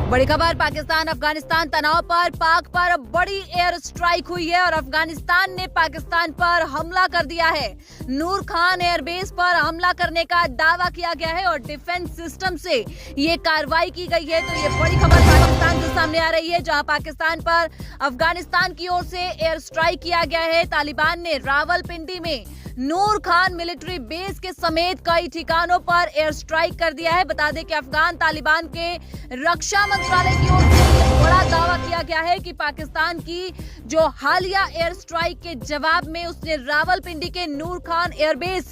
बड़ी खबर, पाकिस्तान अफगानिस्तान तनाव पर पाक पर बड़ी एयर स्ट्राइक हुई है और अफगानिस्तान ने पाकिस्तान पर हमला कर दिया है। नूर खान एयरबेस पर हमला करने का दावा किया गया है और डिफेंस सिस्टम से ये कार्रवाई की गई है। तो ये बड़ी खबर पाकिस्तान से सामने आ रही है, जहां पाकिस्तान पर अफगानिस्तान की ओर से एयर स्ट्राइक किया गया है। तालिबान ने रावलपिंडी में नूर खान मिलिट्री बेस के समेत कई ठिकानों पर एयर स्ट्राइक कर दिया है। बता दें कि अफगान तालिबान के रक्षा मंत्रालय की ओर से बड़ा दावा किया गया है कि पाकिस्तान की जो हालिया एयर स्ट्राइक के जवाब में उसने रावलपिंडी के नूर खान एयरबेस,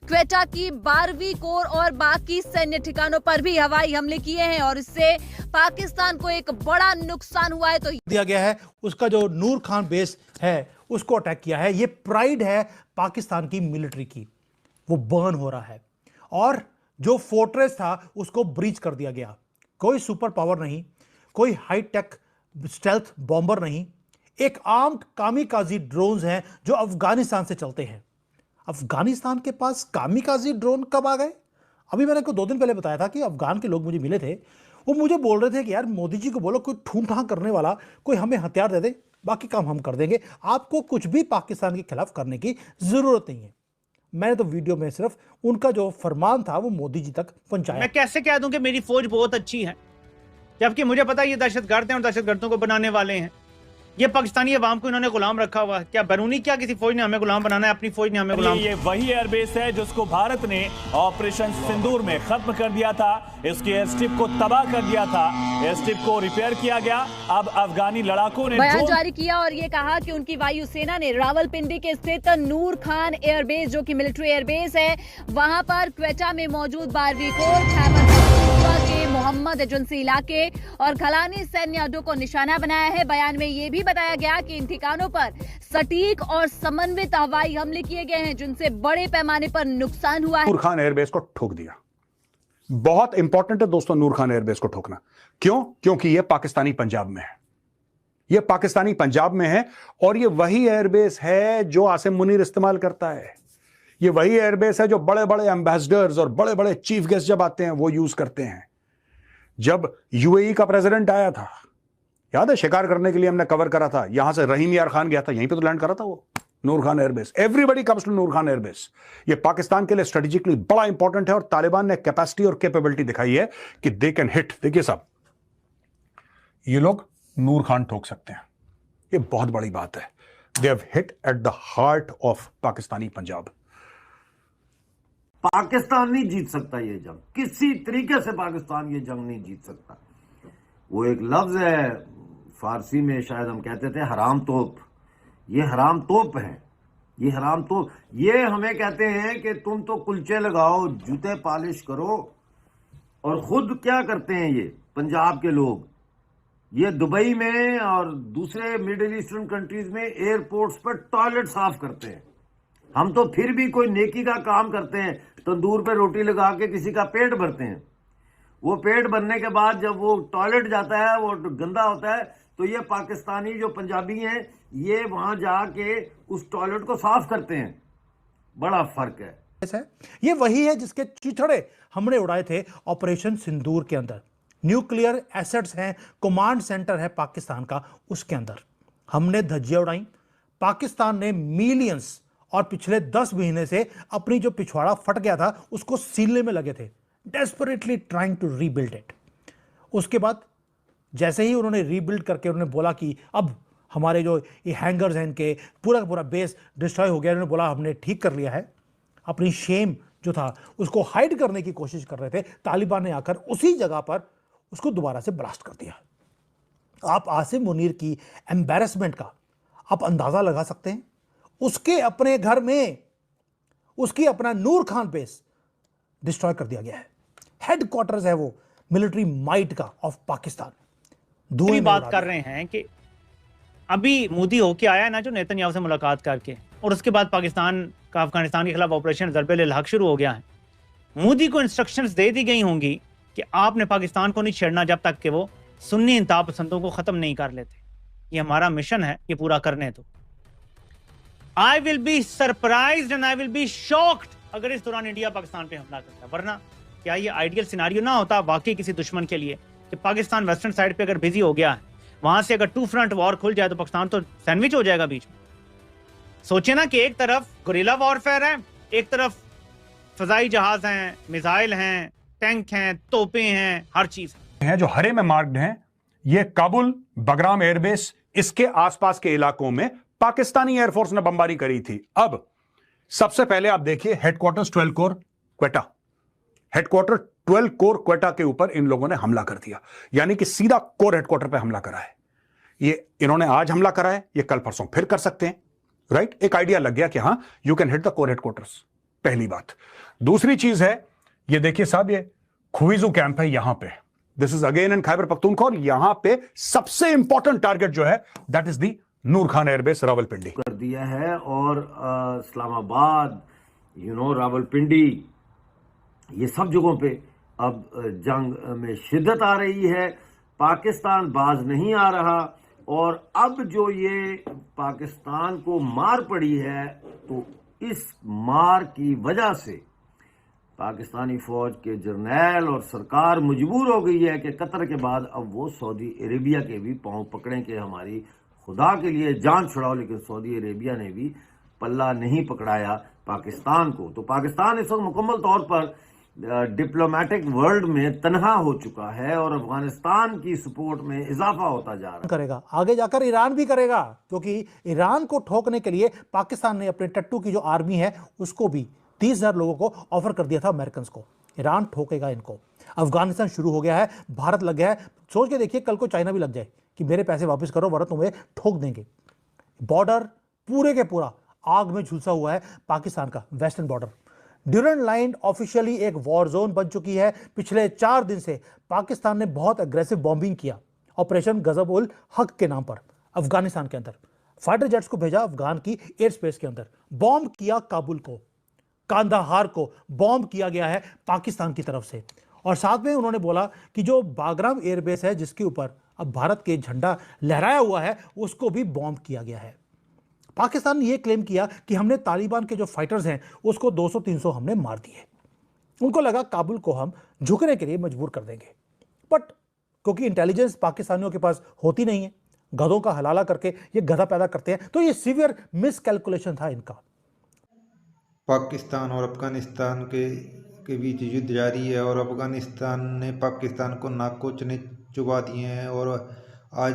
क्वेटा की 12वीं कोर और बाकी सैन्य ठिकानों पर भी हवाई हमले किए हैं और इससे पाकिस्तान को एक बड़ा नुकसान हुआ है। तो दिया गया है उसका जो नूर खान बेस है उसको अटैक किया है। ये प्राइड है पाकिस्तान की मिलिट्री की, वो बर्न हो रहा है और जो फोर्ट्रेस था उसको ब्रीच कर दिया गया। कोई सुपर पावर नहीं, कोई हाई टेक स्टेल्थ बॉम्बर नहीं, एक आर्म्ड कामिकाजी ड्रोन्स हैं जो अफगानिस्तान से चलते हैं। अफगानिस्तान के पास कामिकाजी ड्रोन कब आ गए? अभी मैंने को 2 दिन पहले बताया था कि अफगान के लोग मुझे मिले थे, वो मुझे बोल रहे थे कि यार मोदी जी को बोलो कोई ठूंठा करने वाला कोई हमें हथियार दे दे, बाकी काम हम कर देंगे, आपको कुछ भी पाकिस्तान के खिलाफ करने की जरूरत नहीं है। मैंने तो वीडियो में सिर्फ उनका जो फरमान था वो मोदी जी तक पहुंचाया। मैं कैसे कह दूं कि मेरी फौज बहुत अच्छी है, जबकि मुझे पता है ये दहशतगर्द हैं और दहशतगर्दों को बनाने वाले हैं। ये पाकिस्तानी अवाम को इन्होंने गुलाम रखा हुआ है। क्या बैरूनी क्या किसी फौज ने हमें गुलाम बनाना है? अपनी फौज ने हमें गुलाम। ये वही एयरबेस है जिसको भारत ने ऑपरेशन सिंदूर में खत्म कर दिया था, इसके एयर स्ट्रिप को तबाह कर दिया था, एयर स्ट्रिप को रिपेयर किया गया। अब अफगानी लड़ाकों ने बयान जारी किया और ये कहा कि उनकी वायुसेना ने रावलपिंडी के स्थित नूर खान एयरबेस, जो कि मिलिट्री एयरबेस है, वहां पर क्वेटा में मौजूद 12वीं कोर, के मोहम्मद एजेंसी इलाके और खलानी सैन्य अड्डों को निशाना बनाया है। बयान में ये भी बताया गया कि इन ठिकानों पर सटीक और समन्वित हवाई हमले किए गए हैं जिनसे बड़े पैमाने पर नुकसान हुआ है। नूर खान एयरबेस को ठोक दिया। बहुत इंपॉर्टेंट है दोस्तों नूर खान एयरबेस को ठोकना। क्यों? क्योंकि यह पाकिस्तानी पंजाब में है। यह पाकिस्तानी पंजाब में है और यह वही एयरबेस है जो आसिम मुनीर इस्तेमाल करता है। ये वही एयरबेस है जो बड़े बड़े एम्बेसडर्स और बड़े बड़े चीफ गेस्ट जब आते हैं वो यूज करते हैं। जब यूएई का प्रेसिडेंट आया था, याद है, शिकार करने के लिए हमने कवर करा था, यहां से रहीम यार खान गया था, यहीं पे तो लैंड करा था वो Noor Khan airbase. Everybody comes to Noor Khan airbase. ये पाकिस्तान के लिए स्ट्रेटेजिकली बड़ा इंपॉर्टेंट है और तालिबान ने कैपेसिटी और कैपेबिलिटी दिखाई है कि दे कैन हिट। देखिए साहब, ये लोग नूर खान ठोक सकते हैं, ये बहुत बड़ी बात है। They have hit at the heart of Pakistani Punjab. Pakistan नहीं जीत सकता ये जंग, किसी तरीके से पाकिस्तान ये जंग नहीं जीत सकता। वो एक लफ्ज है फारसी में, शायद हम कहते थे हराम तोप। ये हराम तोप है, ये हराम तोप। ये हमें कहते हैं कि तुम तो कुलचे लगाओ, जूते पॉलिश करो, और खुद क्या करते हैं ये पंजाब के लोग? ये दुबई में और दूसरे मिडिल ईस्टर्न कंट्रीज में एयरपोर्ट्स पर टॉयलेट साफ करते हैं। हम तो फिर भी कोई नेकी का काम करते हैं, तंदूर पे रोटी लगा के किसी का पेट भरते हैं। वो पेट भरने के बाद जब वो टॉयलेट जाता है वो गंदा होता है, तो ये पाकिस्तानी जो पंजाबी हैं ये वहां जाके उस टॉयलेट को साफ करते हैं। बड़ा फर्क है। ये वही है जिसके चिथड़े हमने उड़ाए थे ऑपरेशन सिंदूर के अंदर। न्यूक्लियर एसेट्स हैं, कमांड सेंटर है पाकिस्तान का, उसके अंदर हमने धज्जियां उड़ाई। पाकिस्तान ने मिलियंस और पिछले 10 महीने से अपनी जो पिछवाड़ा फट गया था उसको सीलने में लगे थे, desperately trying to rebuild it. उसके बाद जैसे ही उन्होंने रीबिल्ड करके उन्होंने बोला कि अब हमारे जो ये हैंगर्स हैं इनके पूरा का पूरा बेस डिस्ट्रॉय हो गया, उन्होंने बोला हमने ठीक कर लिया है। अपनी शेम जो था उसको हाइड करने की कोशिश कर रहे थे, तालिबान ने आकर उसी जगह पर उसको दोबारा से ब्लास्ट कर दिया। आप आसिम मुनीर की एम्बैरेसमेंट का आप अंदाजा लगा सकते हैं। उसके अपने घर में उसकी अपना नूर खान बेस डिस्ट्रॉय कर दिया गया है। हेडक्वार्टर्स है वो मिलिट्री माइट का ऑफ पाकिस्तान। दूसरी बात कर रहे हैं कि अभी मोदी होके आया ना जो नेतन्याहू से मुलाकात करके, और उसके बाद पाकिस्तान का अफगानिस्तान के खिलाफ ऑपरेशन ज़रबे लाहक शुरू हो गया है। मोदी को इंस्ट्रक्शंस दे दी गई होंगी कि आपने पाकिस्तान को नहीं छेड़ना जब तक कि वो सुन्नी इंतहा पसंदों को खत्म नहीं कर लेते। ये हमारा मिशन है, ये पूरा करने दो। I will be surprised and I will be shocked अगर इस दौरान इंडिया पाकिस्तान पे हमला करता, वरना क्या ये आइडियल सिनारियो ना होता वाकई किसी दुश्मन के लिए कि पाकिस्तान वेस्टर्न साइड पे अगर बिजी हो गया है, वहां से अगर 2 फ्रंट वॉर खुल जाए तो पाकिस्तान तो सैंडविच हो जाएगा बीच में। सोचे ना कि एक तरफ गुरिल्ला वॉरफेयर है, एक तरफ फजाई जहाज हैं, मिसाइल हैं, टैंक हैं, तोपें हैं, हर चीज हैं जो हरे में मार्क्ड हैं। ये काबुल, बगराम एयरबेस, इसके आसपास के इलाकों में पाकिस्तानी एयरफोर्स ने बमबारी करी थी। अब सबसे पहले आप देखिए headquarters 12 core Quetta, headquarter 12 core Quetta के ऊपर इन लोगों ने हमला कर दिया, यानी कि सीधा कोर हेडक्वार्टर पे हमला करा है। ये इन्होंने आज हमला करा है, ये कल परसों फिर कर सकते हैं, राइट। एक आइडिया लग गया कि हां you can hit the core headquarters, पहली बात। दूसरी चीज है, ये देखिए साहब, ये खुईजू कैंप है यहां पे, this is again in Khyber Pakhtunkhwa. यहां पे सबसे इंपॉर्टेंट टारगेट जो है that is the Noor Khan airbase Rawalpindi कर दिया है। और इस्लामाबाद, रावलपिंडी, ये सब जगहों पे अब जंग में शिद्दत आ रही है। पाकिस्तान बाज नहीं आ रहा, और अब जो ये पाकिस्तान को मार पड़ी है, तो इस मार की वजह से पाकिस्तानी फौज के जर्नैल और सरकार मजबूर हो गई है कि कतर के बाद अब वो सऊदी अरेबिया के भी पांव पकड़ें कि हमारी खुदा के लिए जान छुड़ाओ। लेकिन सऊदी अरेबिया ने भी पल्ला नहीं पकड़ाया पाकिस्तान को। तो पाकिस्तान इस वक्त मुकम्मल तौर पर डिप्लोमेटिक वर्ल्ड में तनहा हो चुका है, और अफगानिस्तान की सपोर्ट में इजाफा होता जा रहा है। करेगा आगे जाकर ईरान भी करेगा, क्योंकि ईरान को ठोकने के लिए पाकिस्तान ने अपने टट्टू की जो आर्मी है उसको भी 30,000 लोगों को ऑफर कर दिया था अमेरिकन को। ईरान ठोकेगा इनको। अफगानिस्तान शुरू हो गया है, भारत लग गया है। सोच के देखिए कल को चाइना भी लग जाए कि मेरे पैसे वापस करो वरना तुम्हें ठोक देंगे। बॉर्डर पूरे के पूरा आग में झुलसा हुआ है पाकिस्तान का western border. Durand line officially एक वॉर जोन बन चुकी है। पिछले 4 दिन से पाकिस्तान ने बहुत अग्रेसिव बॉम्बिंग किया ऑपरेशन गजब उल हक के नाम पर अफगानिस्तान के अंदर। फाइटर जेट्स को भेजा अफगान की एयर स्पेस के अंदर, बॉम्ब किया काबुल को, कांदाहार को बॉम्ब किया गया है पाकिस्तान की तरफ से। और साथ में उन्होंने बोला कि जो बागराम एयरबेस है जिसके ऊपर अब भारत के झंडा लहराया हुआ है उसको भी बॉम्ब किया गया है। पाकिस्तान ने यह क्लेम किया कि हमने तालिबान के जो फाइटर्स हैं उसको 200-300 हमने मार दिए। उनको लगा काबुल को हम झुकने के लिए मजबूर कर देंगे, बट क्योंकि इंटेलिजेंस पाकिस्तानियों के पास होती नहीं है, गधों का हलाला करके ये गधा पैदा करते हैं, तो ये सीवियर मिसकैलकुलेशन था इनका। पाकिस्तान और अफगानिस्तान के बीच युद्ध जारी है, और अफगानिस्तान ने पाकिस्तान को नाक को चने चुबा दिए हैं। और आज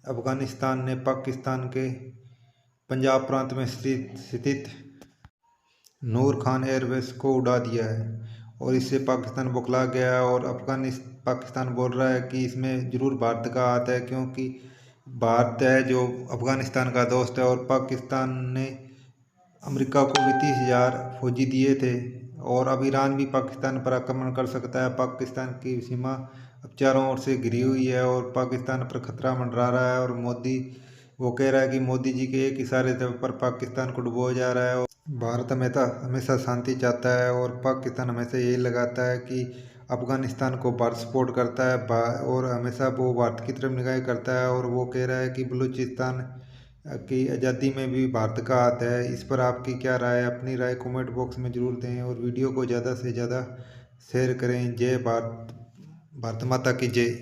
अफगानिस्तान ने पाकिस्तान के पंजाब प्रांत में स्थित नूर खान एयरबेस को उड़ा दिया है, और इससे पाकिस्तान बौखला गया है। और पाकिस्तान बोल रहा है कि इसमें ज़रूर भारत का हाथ है, क्योंकि भारत है जो अफगानिस्तान का दोस्त है, और पाकिस्तान ने अमेरिका को भी 30,000 फौजी दिए थे। और अब ईरान भी पाकिस्तान पर आक्रमण कर सकता है। पाकिस्तान की सीमा अब चारों ओर से घिरी हुई है, और पाकिस्तान पर खतरा मंडरा रहा है। और मोदी वो कह रहा है कि मोदी जी के एक इशारे पर पाकिस्तान को डुबोया जा रहा है। और भारत हमेशा शांति चाहता है, और पाकिस्तान हमेशा यही लगाता है कि अफगानिस्तान को भारत सपोर्ट करता है, और हमेशा वो भारत की तरफ निगाह करता है। और वो कह रहा है कि बलूचिस्तान की आज़ादी में भी भारत का हाथ है। इस पर आपकी क्या राय है? अपनी राय कमेंट बॉक्स में ज़रूर दें, और वीडियो को ज़्यादा से ज़्यादा शेयर करें। जय भारत, भारत माता की जय।